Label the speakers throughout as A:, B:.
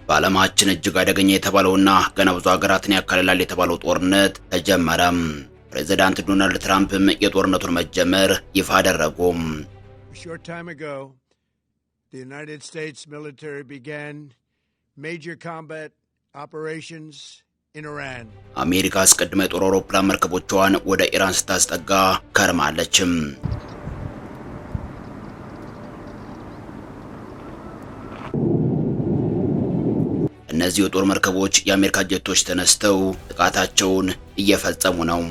A: በዓለማችን እጅግ አደገኛ የተባለውና ገና ብዙ ሀገራትን ያካልላል የተባለው ጦርነት ተጀመረም። ፕሬዝዳንት ዶናልድ ትራምፕም የጦርነቱን መጀመር ይፋ አደረጉም። አሜሪካ አስቀድማ የጦር አውሮፕላን መርከቦቿን ወደ ኢራን ስታስጠጋ ከርማለችም። እነዚህ የጦር መርከቦች የአሜሪካ ጀቶች ተነስተው ጥቃታቸውን እየፈጸሙ ነው።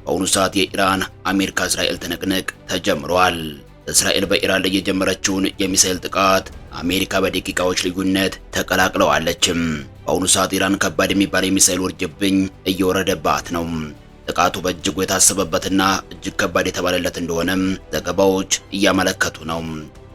A: በአሁኑ ሰዓት የኢራን አሜሪካ እስራኤል ትንቅንቅ ተጀምሯል። እስራኤል በኢራን ላይ የጀመረችውን የሚሳኤል ጥቃት አሜሪካ በደቂቃዎች ልዩነት ተቀላቅለዋለችም። በአሁኑ ሰዓት ኢራን ከባድ የሚባል የሚሳኤል ውርጅብኝ እየወረደባት ነው። ጥቃቱ በእጅጉ የታሰበበትና እጅግ ከባድ የተባለለት እንደሆነም ዘገባዎች እያመለከቱ ነው።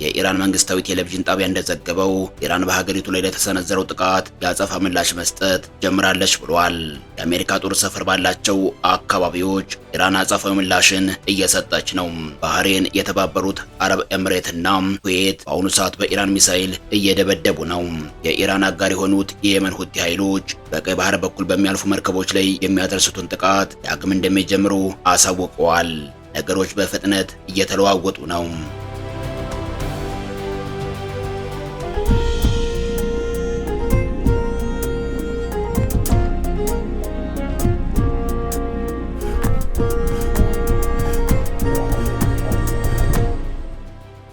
A: የኢራን መንግስታዊ ቴሌቪዥን ጣቢያ እንደዘገበው ኢራን በሀገሪቱ ላይ ለተሰነዘረው ጥቃት የአጸፋ ምላሽ መስጠት ጀምራለች ብሏል። የአሜሪካ ጦር ሰፈር ባላቸው አካባቢዎች ኢራን አጸፋዊ ምላሽን እየሰጠች ነው። ባህሬን፣ የተባበሩት አረብ ኤምሬትና ኩዌት በአሁኑ ሰዓት በኢራን ሚሳኤል እየደበደቡ ነው። የኢራን አጋር የሆኑት የየመን ሁቲ ኃይሎች በቀይ ባህር በኩል በሚያልፉ መርከቦች ላይ የሚያደርሱትን ጥቃት ዳግም እንደሚጀምሩ አሳውቀዋል። ነገሮች በፍጥነት እየተለዋወጡ ነው።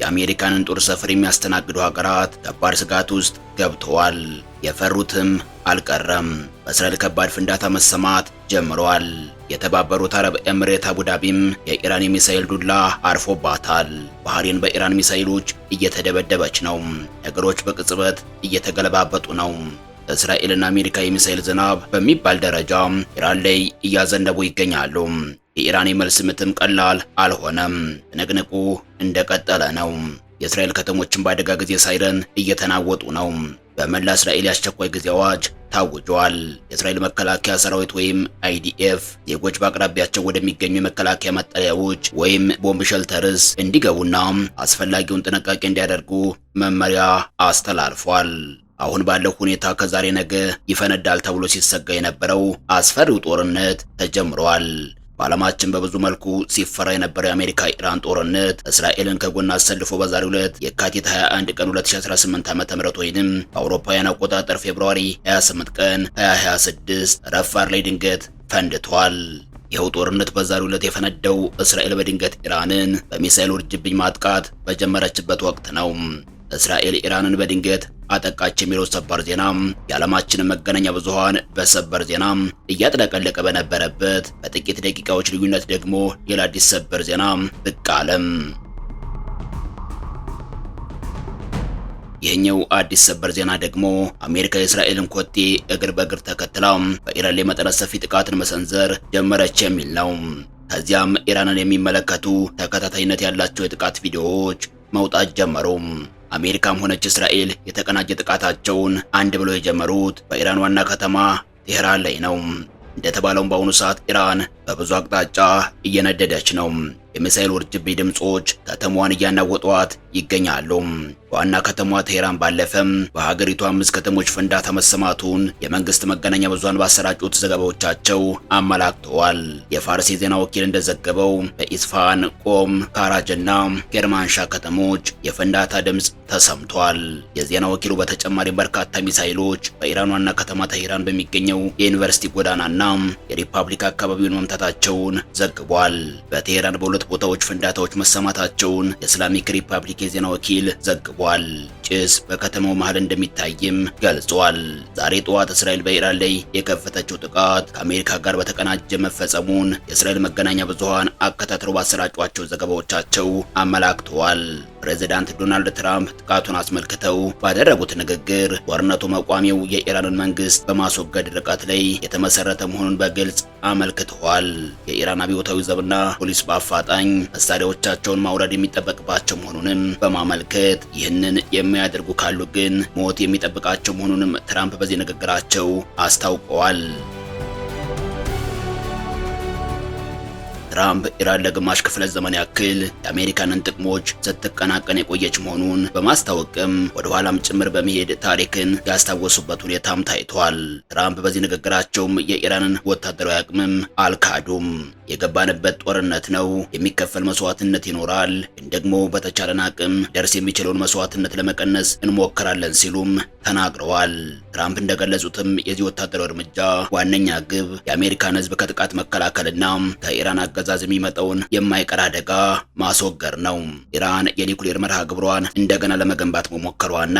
A: የአሜሪካንን ጦር ሰፈር የሚያስተናግዱ ሀገራት ከባድ ስጋት ውስጥ ገብተዋል። የፈሩትም አልቀረም። በእስራኤል ከባድ ፍንዳታ መሰማት ጀምሯል። የተባበሩት አረብ ኤምሬት አቡዳቢም የኢራን የሚሳኤል ዱላ አርፎባታል። ባህሬን በኢራን ሚሳኤሎች እየተደበደበች ነው። ነገሮች በቅጽበት እየተገለባበጡ ነው። እስራኤልና አሜሪካ የሚሳኤል ዝናብ በሚባል ደረጃ ኢራን ላይ እያዘነቡ ይገኛሉ። የኢራን የመልስ ምትም ቀላል አልሆነም። ትንቅንቁ እንደቀጠለ ነው። የእስራኤል ከተሞችን በአደጋ ጊዜ ሳይረን እየተናወጡ ነው። በመላ እስራኤል የአስቸኳይ ጊዜ አዋጅ ታውጇል። የእስራኤል መከላከያ ሰራዊት ወይም አይዲኤፍ ዜጎች በአቅራቢያቸው ወደሚገኙ የመከላከያ መጠለያዎች ወይም ቦምብ ሸልተርስ እንዲገቡና አስፈላጊውን ጥንቃቄ እንዲያደርጉ መመሪያ አስተላልፏል። አሁን ባለው ሁኔታ ከዛሬ ነገ ይፈነዳል ተብሎ ሲሰጋ የነበረው አስፈሪው ጦርነት ተጀምሯል። በዓለማችን በብዙ መልኩ ሲፈራ የነበረው የአሜሪካ ኢራን ጦርነት እስራኤልን ከጎን አሰልፎ በዛሬው ዕለት የካቲት 21 ቀን 2018 ዓ.ም ወይንም በአውሮፓውያን አቆጣጠር ፌብሩዋሪ 28 ቀን 2026 ረፋድ ላይ ድንገት ፈንድቷል። ይኸው ጦርነት በዛሬው ዕለት የፈነዳው እስራኤል በድንገት ኢራንን በሚሳኤል ውርጅብኝ ማጥቃት በጀመረችበት ወቅት ነው። እስራኤል ኢራንን በድንገት አጠቃች የሚለው ሰበር ዜና የዓለማችንን መገናኛ ብዙሃን በሰበር ዜና እያጥለቀለቀ በነበረበት በጥቂት ደቂቃዎች ልዩነት ደግሞ ሌላ አዲስ ሰበር ዜና ብቅ አለም። ይህኛው አዲስ ሰበር ዜና ደግሞ አሜሪካ የእስራኤልን ኮቴ እግር በእግር ተከትላ በኢራን ላይ መጠነ ሰፊ ጥቃትን መሰንዘር ጀመረች የሚል ነው። ከዚያም ኢራንን የሚመለከቱ ተከታታይነት ያላቸው የጥቃት ቪዲዮዎች መውጣት ጀመሩ። አሜሪካም ሆነች እስራኤል የተቀናጀ ጥቃታቸውን አንድ ብለው የጀመሩት በኢራን ዋና ከተማ ቴህራን ላይ ነው። እንደተባለውም በአሁኑ ሰዓት ኢራን በብዙ አቅጣጫ እየነደደች ነው። የሚሳኤል ውርጅብኝ ድምጾች ከተማዋን እያናወጧት ይገኛሉ። ዋና ከተማዋ ቴህራን ባለፈም በሀገሪቱ 5 ከተሞች ፍንዳታ መሰማቱን የመንግስት መገናኛ ብዙሃን ባሰራጩት ዘገባዎቻቸው አመላክተዋል። የፋርስ የዜና ወኪል እንደዘገበው በኢስፋሃን፣ ቆም፣ ካራጅና ኬርማንሻ ከተሞች የፍንዳታ ድምጽ ተሰምቷል። የዜና ወኪሉ በተጨማሪም በርካታ ሚሳኤሎች በኢራን ዋና ከተማ ቴህራን በሚገኘው የዩኒቨርሲቲ ጎዳናና የሪፐብሊክ አካባቢውን መምታታቸውን ዘግቧል። በቴህራን በሁለት ቦታዎች ፍንዳታዎች መሰማታቸውን የእስላሚክ ሪፐብሊክ የዜና ወኪል ዘግቧል። ጭስ በከተማው መሃል እንደሚታይም ገልጿል። ዛሬ ጠዋት እስራኤል በኢራን ላይ የከፈተችው ጥቃት ከአሜሪካ ጋር በተቀናጀ መፈጸሙን የእስራኤል መገናኛ ብዙሃን አከታትለው ባሰራጯቸው ዘገባዎቻቸው አመላክተዋል። ፕሬዝዳንት ዶናልድ ትራምፕ ጥቃቱን አስመልክተው ባደረጉት ንግግር ጦርነቱ መቋሚው የኢራንን መንግስት በማስወገድ ርቀት ላይ የተመሰረተ መሆኑን በግልጽ አመልክተዋል። የኢራን አብዮታዊ ዘብና ፖሊስ በአፋጣኝ መሳሪያዎቻቸውን ማውረድ የሚጠበቅባቸው መሆኑንም በማመልከት ይህንን የሚያደርጉ ካሉ ግን ሞት የሚጠብቃቸው መሆኑንም ትራምፕ በዚህ ንግግራቸው አስታውቀዋል። ትራምፕ ኢራን ለግማሽ ክፍለ ዘመን ያክል የአሜሪካንን ጥቅሞች ስትቀናቀን የቆየች መሆኑን በማስታወቅም ወደ ኋላም ጭምር በመሄድ ታሪክን ያስታወሱበት ሁኔታም ታይቷል። ትራምፕ በዚህ ንግግራቸውም የኢራንን ወታደራዊ አቅምም አልካዱም። የገባንበት ጦርነት ነው፣ የሚከፈል መስዋዕትነት ይኖራል፣ ግን ደግሞ በተቻለን አቅም ደርስ የሚችለውን መስዋዕትነት ለመቀነስ እንሞክራለን ሲሉም ተናግረዋል። ትራምፕ እንደገለጹትም የዚህ ወታደራዊ እርምጃ ዋነኛ ግብ የአሜሪካን ሕዝብ ከጥቃት መከላከልና ከኢራን አገዛዝ የሚመጣውን የማይቀር አደጋ ማስወገድ ነው። ኢራን የኒውክሌር መርሃ ግብሯን እንደገና ለመገንባት መሞከሯና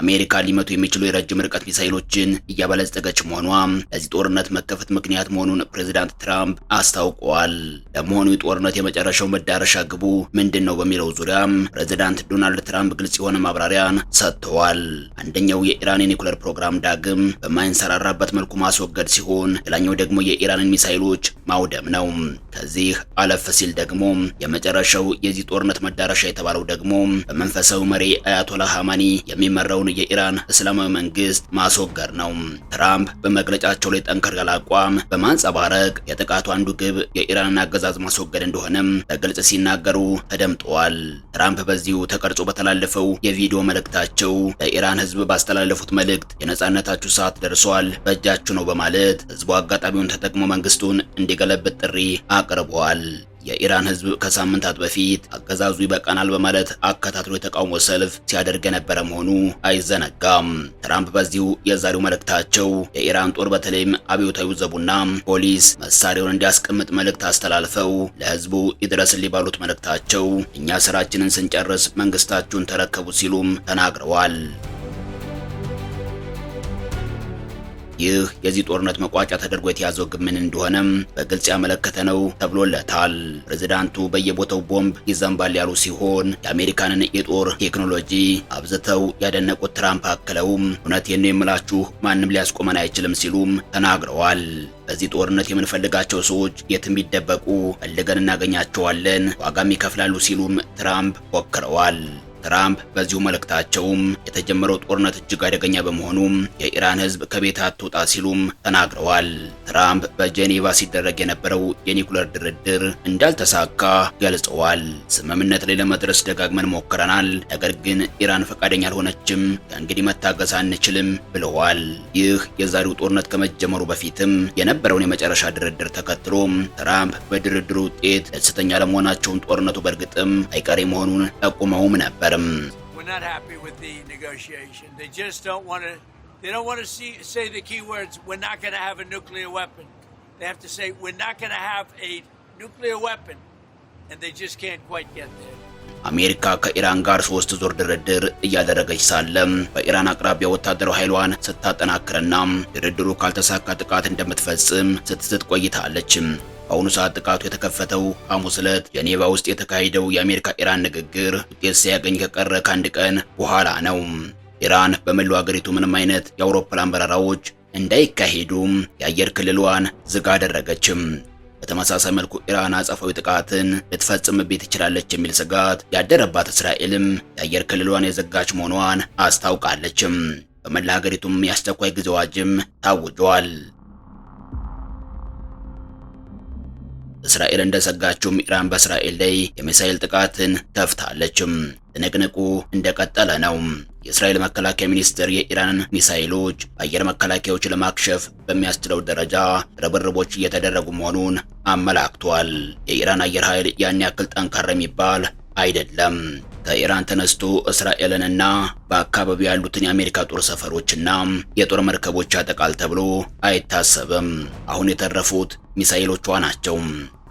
A: አሜሪካ ሊመቱ የሚችሉ የረጅም ርቀት ሚሳይሎችን እያበለጸገች መሆኗ ለዚህ ጦርነት መከፈት ምክንያት መሆኑን ፕሬዚዳንት ትራምፕ አስታውቀዋል። ለመሆኑ የጦርነት የመጨረሻው መዳረሻ ግቡ ምንድን ነው በሚለው ዙሪያም ፕሬዚዳንት ዶናልድ ትራምፕ ግልጽ የሆነ ማብራሪያን ሰጥተዋል። አንደኛው የኢራን የኒውክሌር ፕሮግራም ዳግም በማይንሰራራበት መልኩ ማስወገድ ሲሆን፣ ሌላኛው ደግሞ የኢራንን ሚሳይሎች ማውደም ነው። ከዚህ አለፍ ሲል ደግሞ የመጨረሻው የዚህ ጦርነት መዳረሻ የተባለው ደግሞ በመንፈሳዊ መሪ አያቶላህ ኻሜኒ የሚመራውን የኢራን እስላማዊ መንግስት ማስወገድ ነው። ትራምፕ በመግለጫቸው ላይ ጠንከር ያለ አቋም በማንጸባረቅ የጥቃቱ አንዱ ግብ የኢራንን አገዛዝ ማስወገድ እንደሆነም በግልጽ ሲናገሩ ተደምጠዋል። ትራምፕ በዚሁ ተቀርጾ በተላለፈው የቪዲዮ መልእክታቸው ለኢራን ህዝብ ባስተላለፉት መልእክት የነጻነታችሁ ሰዓት ደርሷል፣ በእጃችሁ ነው በማለት ህዝቡ አጋጣሚውን ተጠቅሞ መንግስቱን እንዲገለብጥ ጥሪ አቅርበዋል። የኢራን ህዝብ ከሳምንታት በፊት አገዛዙ ይበቃናል በማለት አከታትሎ የተቃውሞ ሰልፍ ሲያደርግ የነበረ መሆኑ አይዘነጋም። ትራምፕ በዚሁ የዛሬው መልእክታቸው የኢራን ጦር በተለይም አብዮታዊ ዘቡና ፖሊስ መሳሪያውን እንዲያስቀምጥ መልእክት አስተላልፈው ለህዝቡ ይድረስልኝ ባሉት መልእክታቸው እኛ ስራችንን ስንጨርስ መንግስታችሁን ተረከቡ ሲሉም ተናግረዋል። ይህ የዚህ ጦርነት መቋጫ ተደርጎ የተያዘው ግብ ምን እንደሆነም በግልጽ ያመለከተ ነው ተብሎለታል። ፕሬዝዳንቱ በየቦታው ቦምብ ይዘንባል ያሉ ሲሆን የአሜሪካንን የጦር ቴክኖሎጂ አብዝተው ያደነቁት ትራምፕ አክለውም እውነቴን ነው የምላችሁ ማንም ሊያስቆመን አይችልም ሲሉም ተናግረዋል። በዚህ ጦርነት የምንፈልጋቸው ሰዎች የትም ቢደበቁ ፈልገን እናገኛቸዋለን፣ ዋጋም ይከፍላሉ ሲሉም ትራምፕ ፎክረዋል። ትራምፕ በዚሁ መልእክታቸውም የተጀመረው ጦርነት እጅግ አደገኛ በመሆኑም የኢራን ህዝብ ከቤት አትውጣ ሲሉም ተናግረዋል። ትራምፕ በጄኔቫ ሲደረግ የነበረው የኒውክሌር ድርድር እንዳልተሳካ ገልጸዋል። ስምምነት ላይ ለመድረስ ደጋግመን ሞክረናል፣ ነገር ግን ኢራን ፈቃደኛ አልሆነችም፣ ከእንግዲህ መታገስ አንችልም ብለዋል። ይህ የዛሬው ጦርነት ከመጀመሩ በፊትም የነበረውን የመጨረሻ ድርድር ተከትሎም ትራምፕ በድርድሩ ውጤት ደስተኛ ለመሆናቸውን ጦርነቱ በእርግጥም አይቀሬ መሆኑን ጠቁመውም ነበር።
B: We're not happy with the negotiation. They just don't want to say the key words, we're not going to have a nuclear weapon. They have to say, we're not going to have a nuclear weapon. And they just can't quite get there.
A: አሜሪካ ከኢራን ጋር 3 ዙር ድርድር እያደረገች ሳለም በኢራን አቅራቢያ ወታደራዊ ኃይሏን ስታጠናክርና ድርድሩ ካልተሳካ ጥቃት እንደምትፈጽም ስትዝት ቆይታለች። በአሁኑ ሰዓት ጥቃቱ የተከፈተው ሐሙስ ዕለት ጄኔቫ ውስጥ የተካሄደው የአሜሪካ ኢራን ንግግር ውጤት ሳያገኝ ከቀረ ከአንድ ቀን በኋላ ነው። ኢራን በመላው አገሪቱ ምንም አይነት የአውሮፕላን በረራዎች እንዳይካሄዱ የአየር ክልሏን ዝግ አደረገችም። በተመሳሳይ መልኩ ኢራን አጸፋዊ ጥቃትን ልትፈጽምበት ትችላለች የሚል ስጋት ያደረባት እስራኤልም የአየር ክልሏን የዘጋች መሆኗን አስታውቃለችም። በመላ ሀገሪቱም የአስቸኳይ ጊዜ አዋጅም ታውጇል። እስራኤል እንደሰጋችውም ኢራን በእስራኤል ላይ የሚሳኤል ጥቃትን ከፍታለችም። ትንቅንቁ እንደቀጠለ ነው። የእስራኤል መከላከያ ሚኒስቴር የኢራንን ሚሳኤሎች አየር መከላከያዎች ለማክሸፍ በሚያስችለው ደረጃ ርብርቦች እየተደረጉ መሆኑን አመላክቷል። የኢራን አየር ኃይል ያን ያክል ጠንካራ የሚባል አይደለም። ከኢራን ተነስቶ እስራኤልንና በአካባቢው ያሉትን የአሜሪካ ጦር ሰፈሮችና የጦር መርከቦች ያጠቃል ተብሎ አይታሰብም። አሁን የተረፉት ሚሳኤሎቿ ናቸው።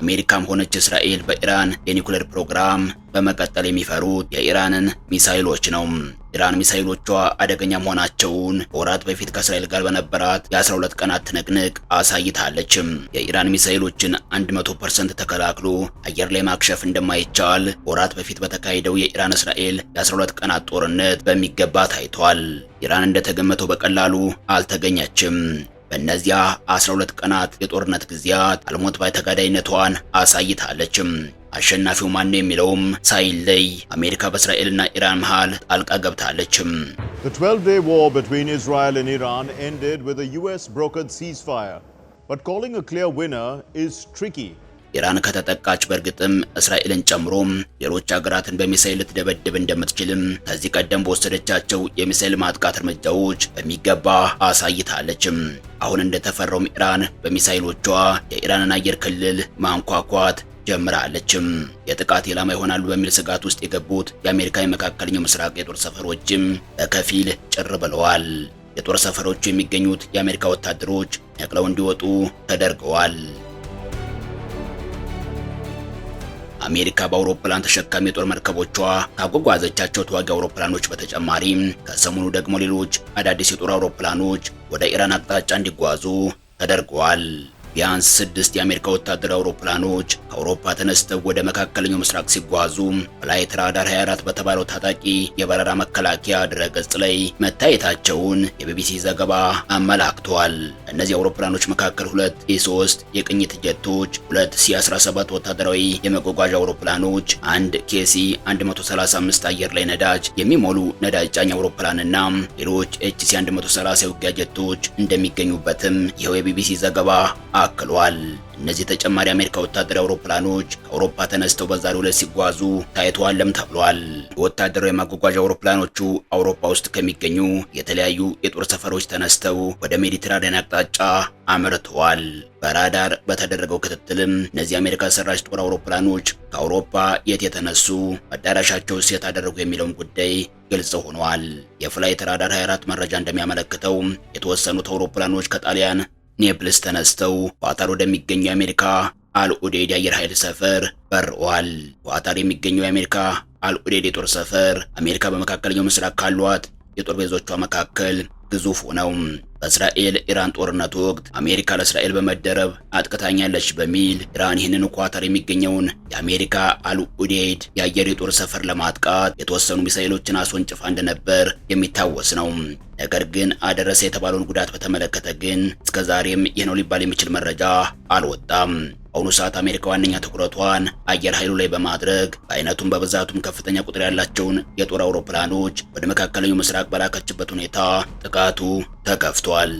A: አሜሪካም ሆነች እስራኤል በኢራን የኒውክሌር ፕሮግራም በመቀጠል የሚፈሩት የኢራንን ሚሳኤሎች ነው። ኢራን ሚሳኤሎቿ አደገኛ መሆናቸውን ወራት በፊት ከእስራኤል ጋር በነበራት የ12 ቀናት ትንቅንቅ አሳይታለች። የኢራን ሚሳኤሎችን 100% ተከላክሎ አየር ላይ ማክሸፍ እንደማይቻል ወራት በፊት በተካሄደው የኢራን እስራኤል የ12 ቀናት ጦርነት በሚገባ ታይቷል። ኢራን እንደተገመተው በቀላሉ አልተገኘችም። በእነዚያ 12 ቀናት የጦርነት ጊዜያት አልሞት ባይ ተጋዳይነቷን አሳይታለችም። አሸናፊው ማን ነው የሚለውም ሳይለይ አሜሪካ በእስራኤልና ኢራን መሃል ጣልቃ ገብታለችም።
C: The 12-day war between Israel and Iran ended with a US brokered ceasefire, but calling a clear winner is tricky.
A: ኢራን ከተጠቃች በእርግጥም እስራኤልን ጨምሮ ሌሎች ሀገራትን በሚሳኤል ልትደበድብ እንደምትችልም ከዚህ ቀደም በወሰደቻቸው የሚሳኤል ማጥቃት እርምጃዎች በሚገባ አሳይታለችም። አሁን እንደተፈራውም ኢራን በሚሳኤሎቿ የኢራንን አየር ክልል ማንኳኳት ጀምራለችም። የጥቃት ኢላማ ይሆናሉ በሚል ስጋት ውስጥ የገቡት የአሜሪካ የመካከለኛው ምስራቅ የጦር ሰፈሮችም በከፊል ጭር ብለዋል። የጦር ሰፈሮቹ የሚገኙት የአሜሪካ ወታደሮች ነቅለው እንዲወጡ ተደርገዋል። አሜሪካ በአውሮፕላን ተሸካሚ የጦር መርከቦቿ ካጓጓዘቻቸው ተዋጊ አውሮፕላኖች በተጨማሪም ከሰሞኑ ደግሞ ሌሎች አዳዲስ የጦር አውሮፕላኖች ወደ ኢራን አቅጣጫ እንዲጓዙ ተደርገዋል። ቢያንስ 6 የአሜሪካ ወታደራዊ አውሮፕላኖች ከአውሮፓ ተነስተው ወደ መካከለኛው ምስራቅ ሲጓዙ ፍላይት ራዳር 24 በተባለው ታጣቂ የበረራ መከላከያ ድረገጽ ላይ መታየታቸውን የቢቢሲ ዘገባ አመላክቷል። እነዚህ አውሮፕላኖች መካከል 2 E3 የቅኝት ጀቶች፣ 2 C-17 ወታደራዊ የመጓጓዣ አውሮፕላኖች፣ 1 KC-135 አየር ላይ ነዳጅ የሚሞሉ ነዳጅ ጫኝ አውሮፕላንና ሌሎች HC-130 የውጊያ ጀቶች እንደሚገኙበትም ይኸው የቢቢሲ ዘገባ አክሏል። እነዚህ ተጨማሪ የአሜሪካ ወታደራዊ አውሮፕላኖች ከአውሮፓ ተነስተው በዛሬው ዕለት ሲጓዙ ታይተዋልም ተብሏል። ወታደራዊ ማጓጓዣ አውሮፕላኖቹ አውሮፓ ውስጥ ከሚገኙ የተለያዩ የጦር ሰፈሮች ተነስተው ወደ ሜዲትራኒያን አቅጣጫ አምርተዋል። በራዳር በተደረገው ክትትልም እነዚህ የአሜሪካ ሰራሽ ጦር አውሮፕላኖች ከአውሮፓ የት የተነሱ መዳረሻቸውስ የት አደረጉ የሚለውን ጉዳይ ግልጽ ሆኗል። የፍላይት ራዳር 24 መረጃ እንደሚያመለክተው የተወሰኑት አውሮፕላኖች ከጣሊያን ኔፕልስ ተነስተው ኳታር ወደሚገኘው የአሜሪካ አልኡዴድ የአየር ኃይል ሰፈር በረዋል። ኳታር የሚገኘው የአሜሪካ አልኡዴድ የጦር ሰፈር አሜሪካ በመካከለኛው ምስራቅ ካሏት የጦር ቤዞቿ መካከል ግዙፍ ነው። በእስራኤል ኢራን ጦርነት ወቅት አሜሪካ ለእስራኤል በመደረብ አጥቅታኛለች በሚል ኢራን ይህንን ኳታር የሚገኘውን የአሜሪካ አልኡዴድ የአየር የጦር ሰፈር ለማጥቃት የተወሰኑ ሚሳኤሎችን አስወንጭፋ እንደነበር የሚታወስ ነው። ነገር ግን አደረሰ የተባለውን ጉዳት በተመለከተ ግን እስከዛሬም ይህ ነው ሊባል የሚችል መረጃ አልወጣም። በአሁኑ ሰዓት አሜሪካ ዋነኛ ትኩረቷን አየር ኃይሉ ላይ በማድረግ በአይነቱም በብዛቱም ከፍተኛ ቁጥር ያላቸውን የጦር አውሮፕላኖች ወደ መካከለኛው ምስራቅ በላከችበት ሁኔታ ጥቃቱ ተከፍቷል።